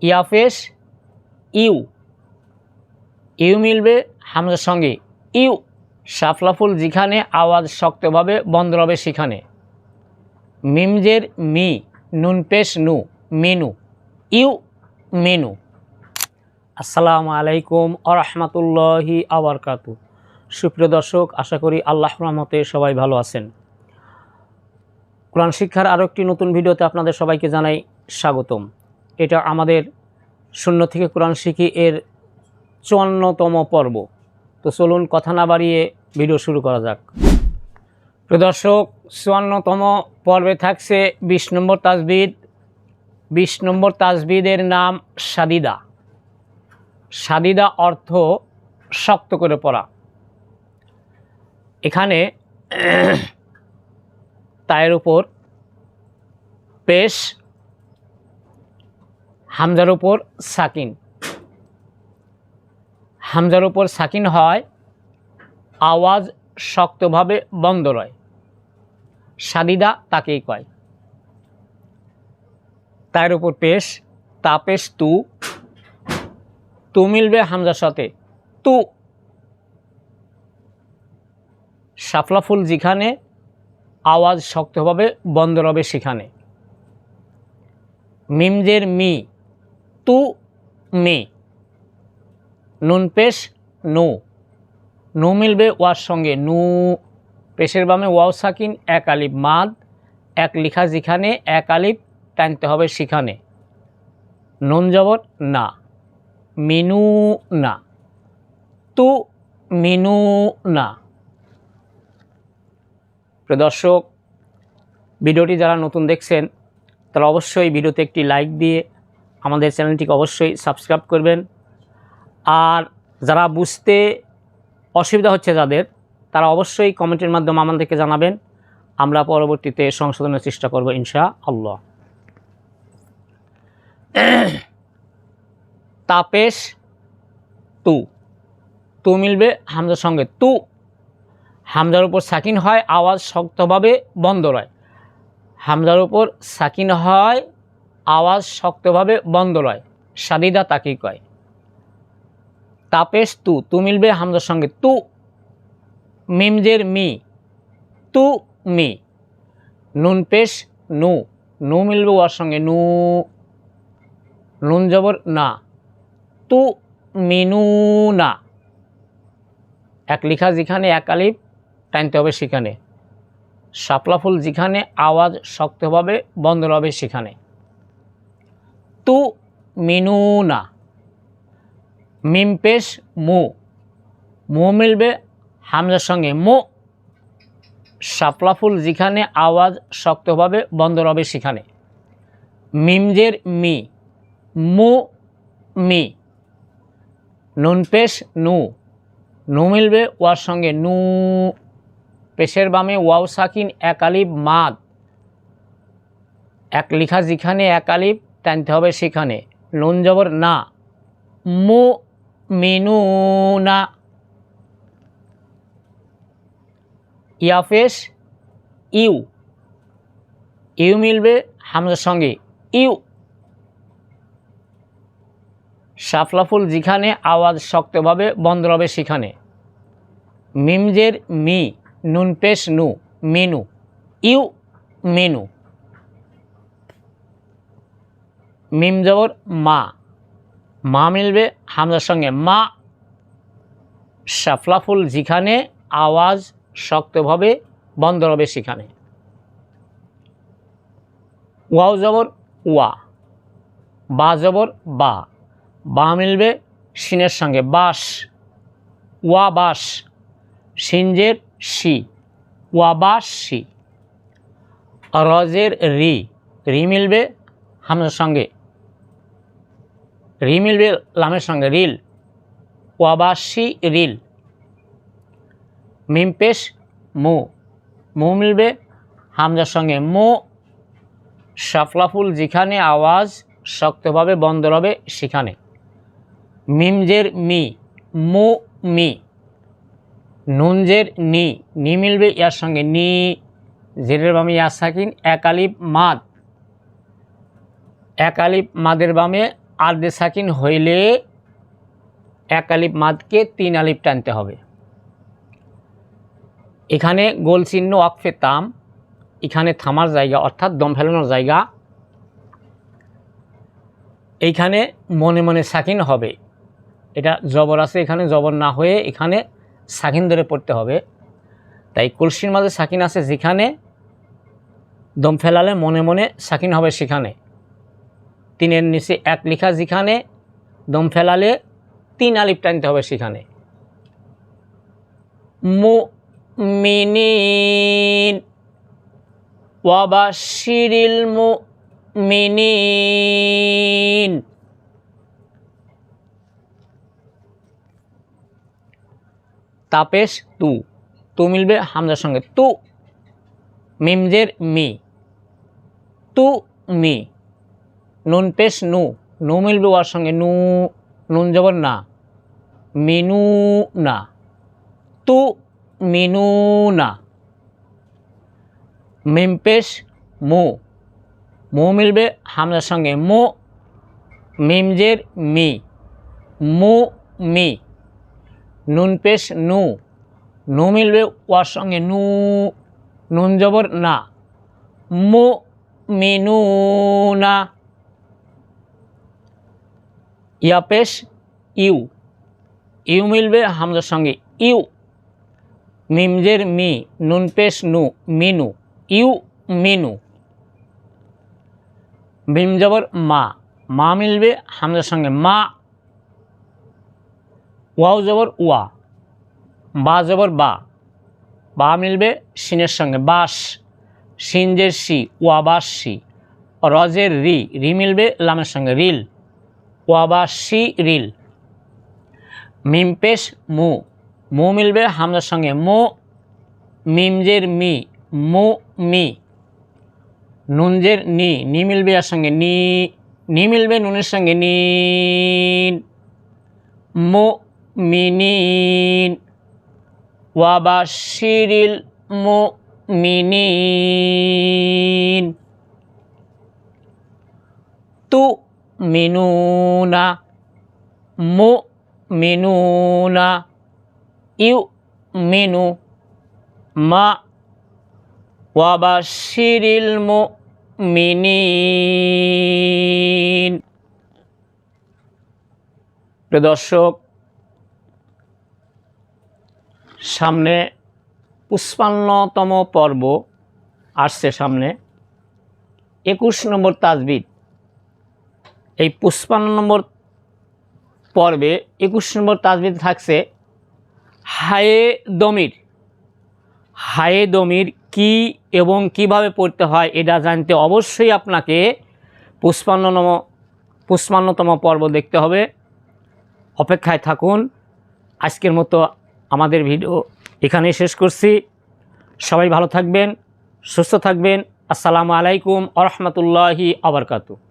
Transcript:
ইয়াফেশ you, you মিলবে হামজার সঙ্গে ইউ, শাপলাফুল যেখানে আওয়াজ শক্তভাবে বন্ধ হবে সেখানে। মিমজের মি, নুন পেশ নু, মেনু, ইউ মেনু। আসসালামু আলাইকুম আরহামাতুল্লাহি আবরকাতু। সুপ্রিয় দর্শক, আশা করি আল্লাহর রহমতে সবাই ভালো আছেন। কোরআন শিক্ষার আরও একটি নতুন ভিডিওতে আপনাদের সবাইকে জানাই স্বাগতম। এটা আমাদের শূন্য থেকে কোরআন শিখি এর 54তম পর্ব। তো চলুন কথা না বাড়িয়ে ভিডিও শুরু করা যাক। প্রিয় দর্শক, 54তম পর্বে থাকছে 20 নম্বর তাজবিদ। 20 নম্বর তাজবিদের নাম সাদিদা। সাদিদা অর্থ শক্ত করে পড়া। এখানে তায়ের উপর পেশ, হামজার উপর সাকিন। হামজার উপর সাকিন হয়, আওয়াজ শক্তভাবে বন্ধ রয়। সাদিদা তাকেই কয়। তায়ের উপর পেশ, তা পেশ তু, তু মিলবে হামজার সাথে তু। শাপলা ফুল যেখানে আওয়াজ শক্তভাবে বন্ধ রবে সেখানে। মিমজের মি, তু মি, নুন পেশ নু, নু মিলবে ওয়ার সঙ্গে নু, পেশের বামে ওয়াও সাকিন, এক আলিফ মাদ, এক লিখা যেখানে এক আলিফ টানতে হবে সেখানে। নুন জবর না, মিনু না, তু মিনু না। প্রিয় দর্শক, ভিডিওটি যারা নতুন দেখছেন তারা অবশ্যই ভিডিওতে একটি লাইক দিয়ে আমাদের চ্যানেলটিকে অবশ্যই সাবস্ক্রাইব করবেন। আর যারা বুঝতে অসুবিধা হচ্ছে যাদের, তারা অবশ্যই কমেন্টের মাধ্যমে আমাদেরকে জানাবেন। আমরা পরবর্তীতে সংশোধনের চেষ্টা করব ইনশাআল্লাহ। তাপেশ তু, তু মিলবে হামজার সঙ্গে তু। হামজার উপর সাকিন হয়, আওয়াজ শক্তভাবে বন্ধ রয়। হামজার উপর সাকিন হয়, আওয়াজ শক্তভাবে বন্ধ রয়। সাদিদা তাকেই কয়। তাপেশ তু, তু মিলবে হামজার সঙ্গে তু। মিমজের মি, তু মি, নুন পেশ নু, নু মিলবে ওয়ার সঙ্গে নু, নুন জবর না, তু মিনু না। এক লিখা যেখানে এক আলিফ টানতে হবে সেখানে। শাপলা ফুল যেখানে আওয়াজ শক্তভাবে বন্ধ হবে সেখানে। তু মিনু না। মিম পেশ মু, মু মিলবে হামজার সঙ্গে মু, শাপলা ফুল যেখানে আওয়াজ শক্তভাবে বন্ধ হবে সেখানে। মিমজের মি, মু মি, নুন পেশ নু, নু মিলবে ওয়ার সঙ্গে নু, পেশের বামে ওয়াও সাকিন, এক আলিফ মাদ, এক লিখা যেখানে এক আলিফ টানতে হবে সেখানে। নুন জবর না, মু মিনু না। ইয়াফেশ ইউ, ইউ মিলবে হামজার সঙ্গে ইউ। শাপলা ফুল যেখানে আওয়াজ শক্তভাবে বন্ধ হবে সেখানে। মিমজের মি, নুন পেশ নু, মেনু, ইউ মেনু। মিম জবর মা, মা মিলবে হামজার সঙ্গে মা। শাপলা ফুল যেখানে আওয়াজ শক্তভাবে বন্ধ হবে সেখানে। ওয়াও জবর ওয়া, বা জবর বা, বা মিলবে শিনের সঙ্গে বাস, ওয়া বাস। সিনজের শি, ওয়া বাস শি। রজের রি, রি মিলবে হামজার সঙ্গে, রি মিলবে লামের সঙ্গে রিল, ওয়া বাস শি রিল। মিম পেশ মু, মু মিলবে হামজার সঙ্গে মু। শাপলা ফুল যেখানে আওয়াজ শক্তভাবে বন্ধ হবে সেখানে। মিমজের মি, মু মি, নুনজের নি, নি মিলবে ইয়ার সঙ্গে নি, জেরের বামে ইয়া সাকিন, এক আলিফ মাদ, এক আলিফ মাদের বামে আর্দে সাকিন হইলে এক আলিফ মাদকে 3 আলিফ টানতে হবে। এখানে গোল চিহ্ন ওয়াকফে তাম, এখানে থামার জায়গা অর্থাৎ দম ফেলানোর জায়গা। এইখানে মনে মনে সাকিন হবে, এটা জবর আছে, এখানে জবর না হয়ে এখানে সাকিন ধরে পড়তে হবে। তাই কলসির মাঝে সাকিন আছে যেখানে, দম ফেলালে মনে মনে সাকিন হবে সেখানে। 3-এর নিচে 1 লেখা যেখানে, দম ফেলালে 3 আলিফ টানতে হবে সেখানে। মুমিনিন ওয়াবাশশিরিল মুমিনিন। তাপেশ তু, তু মিলবে হামজার সঙ্গে তু, মিমজের মি, তু মি। নুন পেশ নু, নু মিলবে ওয়ার সঙ্গে নু, নুন জবর না, মিনু না, তু মিনু না। মিম পেশ মু, মু মিলবে হামজার সঙ্গে মু, মিমজের মি, মু মি। নুন পেশ নু, নু মিলবে ওয়ার সঙ্গে নু, নুন জবর না, মু মিনু না। ইয়া পেশ ইউ, ইউ মিলবে হামজার সঙ্গে ইউ, মিমজের মি, নুন পেশ নু, মিনু, ইউ মিনু। মিম জবর মা, মা মিলবে হামজার সঙ্গে মা, ওয়াও জবর ওয়া, বা জবর বা, বা মিলবে শিনের সঙ্গে বাস, শিনজের শি, ওয়াবাসি। রজের রি, রি মিলবে লামের সঙ্গে রিল, ওয়াবাসি রিল। মিম পেশ মু, মু মিলবে হামজার সঙ্গে মু, মিমজের মি, মু মি। নুনজের নি, নি মিলবে এর সঙ্গে নি, নি মিলবে নুনের সঙ্গে নিন, মু মিনিন ওয়াবাশশিরিল মুমিনিন। তু মিনুনা, মু মিনুনা, ইউ মিনু, মা ওয়াবাশশিরিল মুমিনিন। প্রিয় দর্শক, সামনে 55তম পর্ব আসছে, সামনে 21 নম্বর তাজবিদ। এই 55 নম্বর পর্বে 21 নম্বর তাজবিদ থাকছে হায়ে দমির। হায়ে দমির কি এবং কিভাবে পড়তে হয় এটা জানতে অবশ্যই আপনাকে 55তম পর্ব দেখতে হবে। অপেক্ষায় থাকুন। আজকের মতো আমাদের ভিডিও এখানেই শেষ করছি। সবাই ভালো থাকবেন, সুস্থ থাকবেন। আসসালামু আলাইকুম ওয়া রাহমাতুল্লাহি ওয়া বারাকাতুহু।